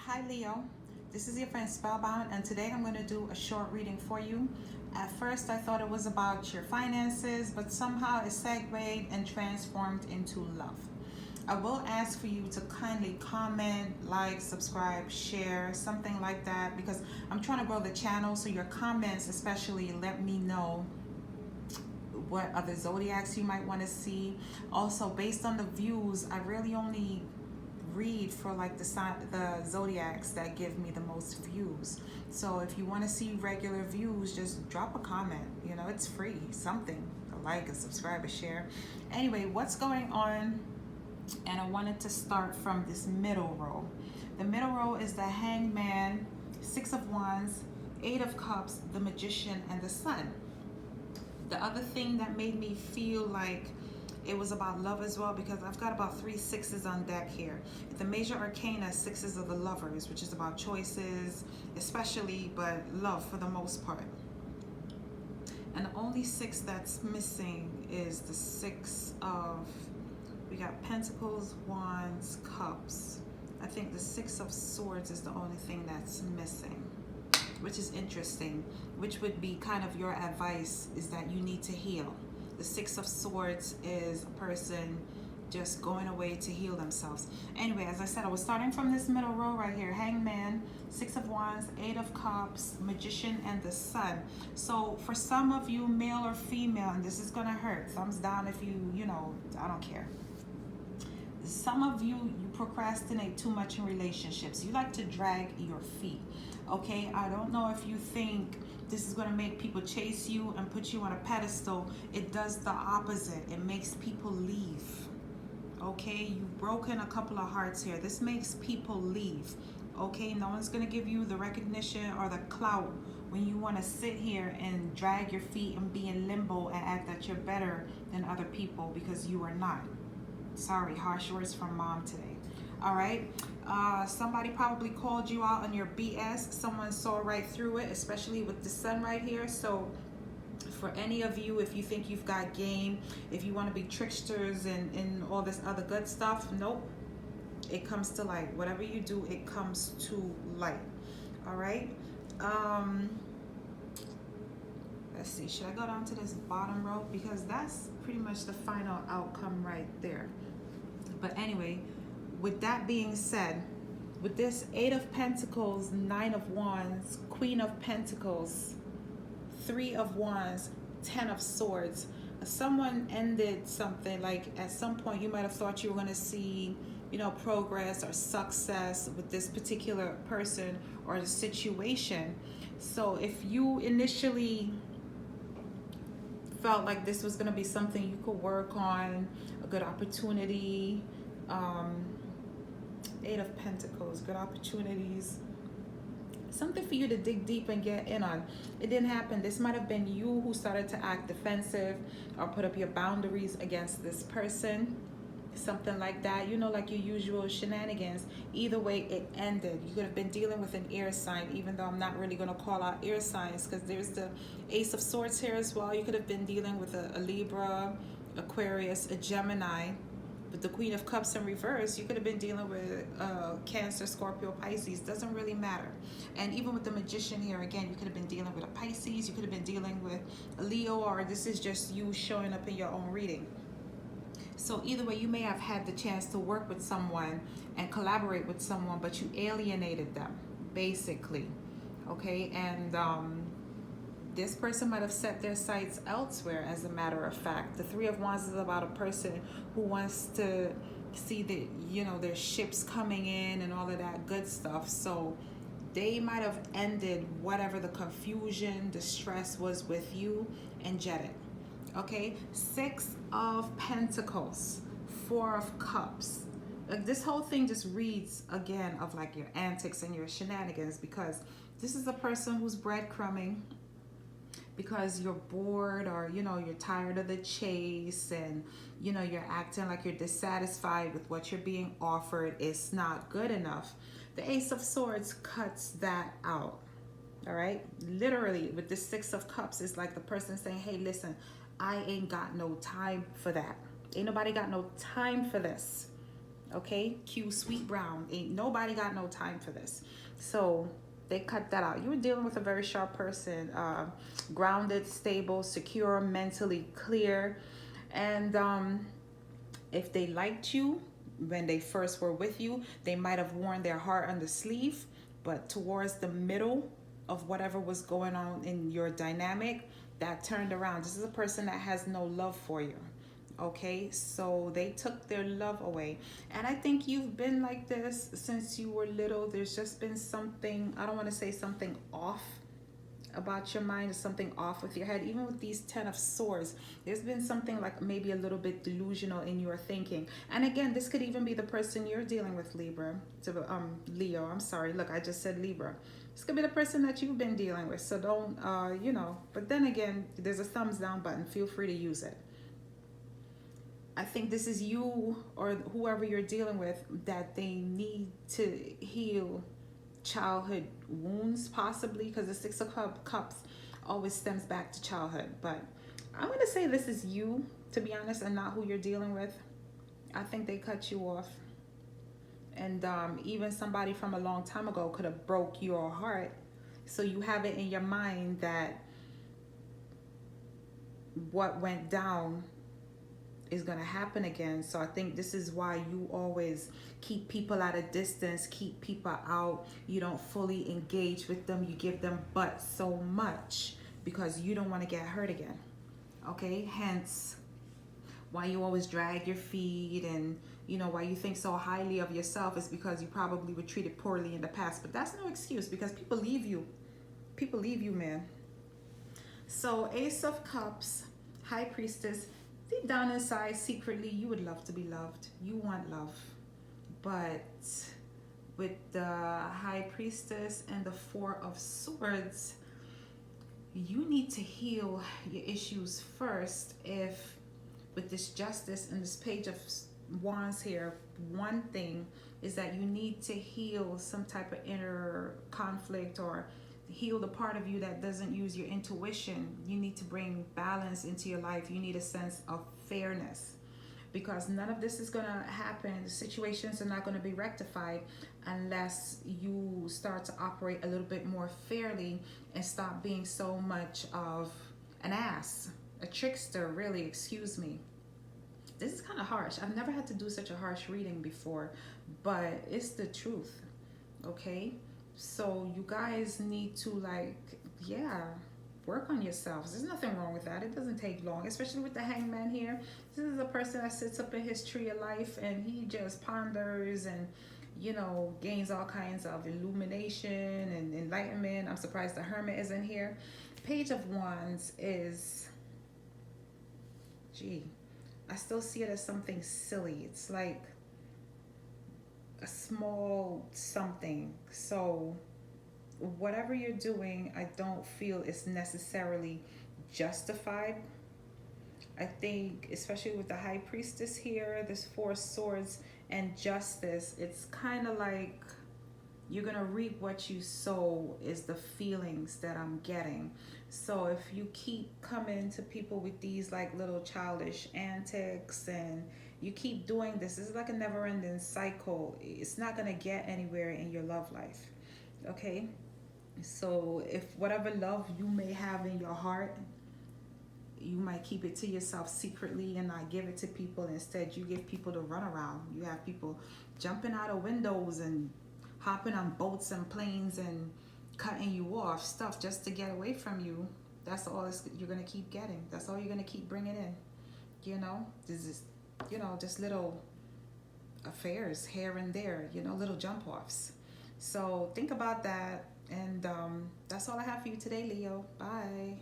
Hi Leo, this is your friend Spellbound, and today I'm going to do a short reading for you. At first I thought it was about your finances, but somehow it segued and transformed into love. I will ask for you to kindly comment, like, subscribe, share, something like that, because I'm trying to grow the channel, so your comments especially let me know what other zodiacs you might want to see. Also, based on the views, I really only read for like the zodiacs that give me the most views. So if you want to see regular views, just drop a comment. You know, it's free. Something, a like, a subscribe, a share. Anyway, what's going on? And I wanted to start from this middle row. The middle row is the Hangman, Six of Wands, Eight of Cups, the Magician, and the Sun. The other thing that made me feel like it was about love as well, because I've got about 3 sixes on deck here. The major arcana, sixes of the lovers, which is about choices, especially, but love for the most part. And the only six that's missing is the six of, we got pentacles, wands, cups. I think the six of swords is the only thing that's missing, which is interesting, which would be kind of your advice, is that you need to heal. The Six of Swords is a person just going away to heal themselves. Anyway, as I said, I was starting from this middle row right here. Hangman, Six of Wands, Eight of Cups, Magician, and the Sun. So for some of you, male or female, and this is going to hurt. Thumbs down if you know, I don't care. Some of you procrastinate too much in relationships. You like to drag your feet. Okay, I don't know if you think this is going to make people chase you and put you on a pedestal. It does the opposite. It makes people leave. Okay, you've broken a couple of hearts here. This makes people leave. Okay, no one's going to give you the recognition or the clout when you want to sit here and drag your feet and be in limbo and act that you're better than other people, because you are not. Sorry, harsh words from mom today. All right. Somebody probably called you out on your BS. Someone saw right through it, especially with the sun right here. So for any of you, if you think you've got game, if you want to be tricksters and all this other good stuff, nope. It comes to light. Whatever you do, it comes to light. All right. Let's see. Should I go down to this bottom row? Because that's pretty much the final outcome right there. But anyway, with that being said, with this Eight of Pentacles, Nine of Wands, Queen of Pentacles, Three of Wands, Ten of Swords, someone ended something. Like at some point you might have thought you were going to see, you know, progress or success with this particular person or the situation. So if you initially felt like this was going to be something you could work on, a good opportunity, Eight of Pentacles, good opportunities, something for you to dig deep and get in on. It didn't happen. This might have been you who started to act defensive or put up your boundaries against this person, something like that, you know, like your usual shenanigans. Either way, it ended. You could have been dealing with an air sign, even though I'm not really going to call out air signs, because there's the Ace of Swords here as well. You could have been dealing with a Libra, Aquarius, a Gemini. With the Queen of Cups in reverse, you could have been dealing with Cancer, Scorpio, Pisces. Doesn't really matter. And even with the Magician here, again, you could have been dealing with a Pisces. You could have been dealing with a Leo, or this is just you showing up in your own reading. So either way, you may have had the chance to work with someone and collaborate with someone, but you alienated them, basically. Okay, and this person might have set their sights elsewhere, as a matter of fact. The Three of Wands is about a person who wants to see the, you know, their ships coming in and all of that good stuff. So they might have ended whatever the confusion, the stress was with you and jetted. Okay, Six of Pentacles, Four of Cups. Like this whole thing just reads again of like your antics and your shenanigans, because this is a person who's breadcrumbing because you're bored, or you know, you're tired of the chase, and you know, you're acting like you're dissatisfied with what you're being offered. It's not good enough. The Ace of Swords cuts that out. All right, literally with the Six of Cups, it's like the person saying, hey, listen, I ain't got no time for that. Ain't nobody got no time for this. Okay, Q Sweet Brown. Ain't nobody got no time for this. So they cut that out. You were dealing with a very sharp person, grounded, stable, secure, mentally clear. And if they liked you when they first were with you, they might have worn their heart on the sleeve. But towards the middle of whatever was going on in your dynamic, that turned around. This is a person that has no love for you. Okay, so they took their love away. And I think you've been like this since you were little. There's just been something, I don't want to say something off about your mind, or something off with your head. Even with these 10 of swords, there's been something like maybe a little bit delusional in your thinking. And again, this could even be the person you're dealing with, Leo, I'm sorry, look, I just said Libra. This could be the person that you've been dealing with. So don't but then again, there's a thumbs down button. Feel free to use it. I think this is you or whoever you're dealing with, that they need to heal childhood wounds, possibly, because the Six of Cups always stems back to childhood. But I'm going to say this is you, to be honest, and not who you're dealing with. I think they cut you off. And even somebody from a long time ago could have broke your heart. So you have it in your mind that what went down is going to happen again. So I think this is why you always keep people at a distance, keep people out. You don't fully engage with them. You give them but so much because you don't want to get hurt again. Okay, hence why you always drag your feet, and why you think so highly of yourself is because you probably were treated poorly in the past. But that's no excuse, because people leave you. People leave you, man. So Ace of Cups, High Priestess. Deep down inside, secretly, you would love to be loved. You want love. But with the High Priestess and the Four of Swords, you need to heal your issues first. If with this Justice and this Page of Wands here, one thing is that you need to heal some type of inner conflict, or heal the part of you that doesn't use your intuition. You need to bring balance into your life. You need a sense of fairness, because none of this is going to happen. The situations are not going to be rectified unless you start to operate a little bit more fairly and stop being so much of an ass, a trickster, really, excuse me. This is kind of harsh. I've never had to do such a harsh reading before, but it's the truth. Okay, so you guys need to work on yourselves. There's nothing wrong with that. It doesn't take long, especially with the Hangman here. This is a person that sits up in his tree of life and he just ponders and gains all kinds of illumination and enlightenment. I'm surprised the Hermit isn't here. Page of Wands is, I still see it as something silly. It's like a small something. So whatever you're doing, I don't feel is necessarily justified. I think, especially with the High Priestess here, this Four of Swords and Justice, it's kind of like you're gonna reap what you sow, is the feelings that I'm getting. So if you keep coming to people with these like little childish antics, and you keep doing this is like a never-ending cycle. It's not gonna get anywhere in your love life. Okay, so if whatever love you may have in your heart, you might keep it to yourself secretly and not give it to people. Instead, you give people the runaround. You have people jumping out of windows and hopping on boats and planes and cutting you off, stuff just to get away from you. That's all you're going to keep getting. That's all you're going to keep bringing in. This is, just little affairs here and there, little jump offs. So think about that. And that's all I have for you today, Leo. Bye.